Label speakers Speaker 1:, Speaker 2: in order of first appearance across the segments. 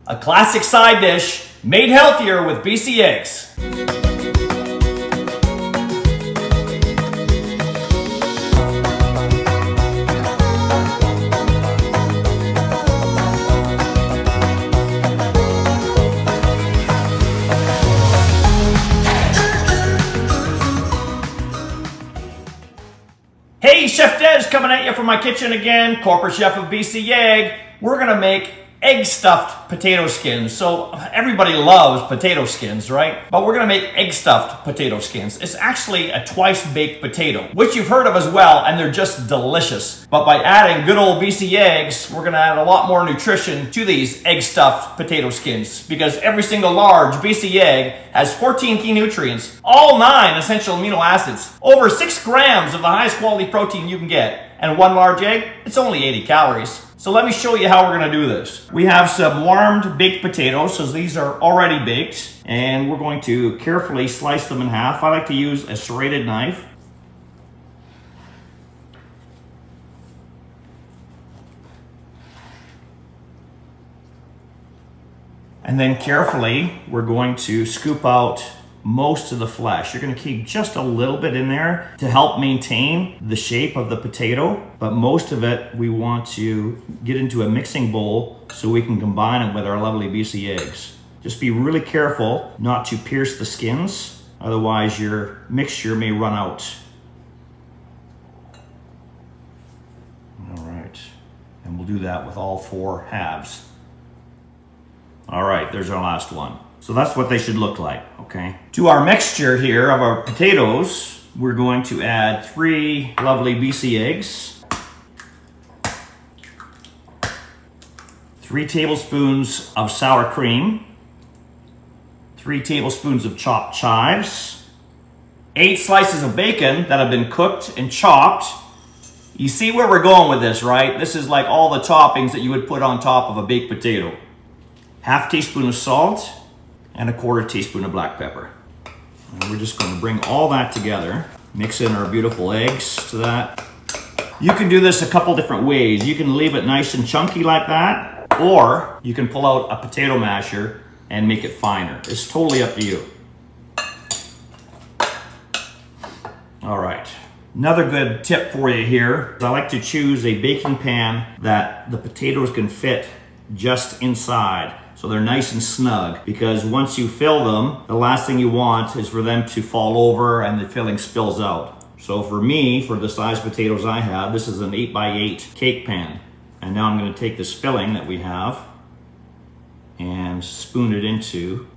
Speaker 1: A classic side dish made healthier with BC eggs. Hey, Chef Des coming at you from my kitchen again, corporate chef of BC Egg. We're gonna make egg stuffed potato skins. So everybody loves potato skins, right? But we're gonna make egg stuffed potato skins. It's actually a twice baked potato, which you've heard of as well, and they're just delicious. But by adding good old BC eggs, we're gonna add a lot more nutrition to these egg stuffed potato skins, because every single large BC egg has 14 key nutrients, all 9 essential amino acids, over 6 grams of the highest quality protein you can get, and one large egg, it's only 80 calories. So let me show you how we're gonna do this. We have some warmed baked potatoes, so these are already baked, and we're going to carefully slice them in half. I like to use a serrated knife. And then carefully, we're going to scoop out most of the flesh. You're gonna keep just a little bit in there to help maintain the shape of the potato, but most of it we want to get into a mixing bowl so we can combine it with our lovely BC eggs. Just be really careful not to pierce the skins, otherwise your mixture may run out. All right, and we'll do that with all 4 halves. All right, there's our last one. So that's what they should look like, okay? To our mixture here of our potatoes, we're going to add 3 lovely BC eggs, 3 tablespoons of sour cream, 3 tablespoons of chopped chives, 8 slices of bacon that have been cooked and chopped. You see where we're going with this, right? This is like all the toppings that you would put on top of a baked potato. Half teaspoon of salt, and a 1/4 teaspoon of black pepper. And we're just going to bring all that together, mix in our beautiful eggs to that. You can do this a couple different ways. You can leave it nice and chunky like that, or you can pull out a potato masher and make it finer. It's totally up to you. All right, another good tip for you here is I like to choose a baking pan that the potatoes can fit just inside. So they're nice and snug, because once you fill them, the last thing you want is for them to fall over and the filling spills out. So for me, for the size potatoes I have, this is an 8x8 cake pan. And now I'm gonna take this filling that we have and spoon it into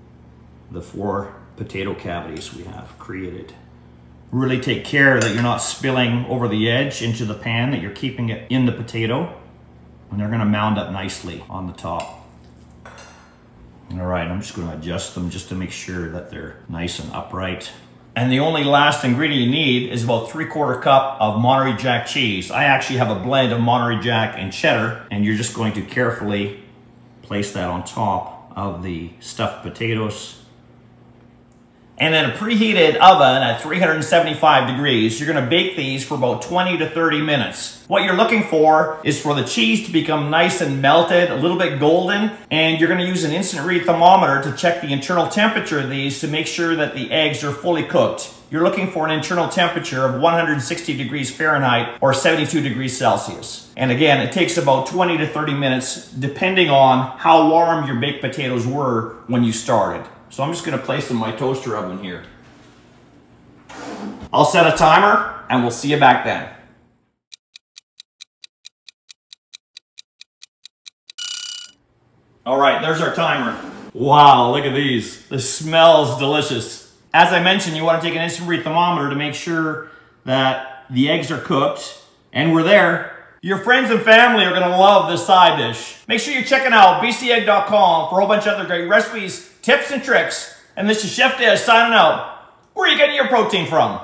Speaker 1: the 4 potato cavities we have created. Really take care that you're not spilling over the edge into the pan, that you're keeping it in the potato, and they're gonna mound up nicely on the top. All right, I'm just gonna adjust them just to make sure that they're nice and upright. And the only last ingredient you need is about 3/4 cup of Monterey Jack cheese. I actually have a blend of Monterey Jack and cheddar, and you're just going to carefully place that on top of the stuffed potatoes. And in a preheated oven at 375 degrees, you're gonna bake these for about 20 to 30 minutes. What you're looking for is for the cheese to become nice and melted, a little bit golden, and you're gonna use an instant read thermometer to check the internal temperature of these to make sure that the eggs are fully cooked. You're looking for an internal temperature of 160 degrees Fahrenheit or 72 degrees Celsius. And again, it takes about 20 to 30 minutes depending on how warm your baked potatoes were when you started. So I'm just gonna place them in my toaster oven here. I'll set a timer and we'll see you back then. All right, there's our timer. Wow, look at these. This smells delicious. As I mentioned, you wanna take an instant read thermometer to make sure that the eggs are cooked, and we're there. Your friends and family are gonna love this side dish. Make sure you're checking out bcegg.com for a whole bunch of other great recipes, tips and tricks. And this is Chef Des signing out. Where are you getting your protein from?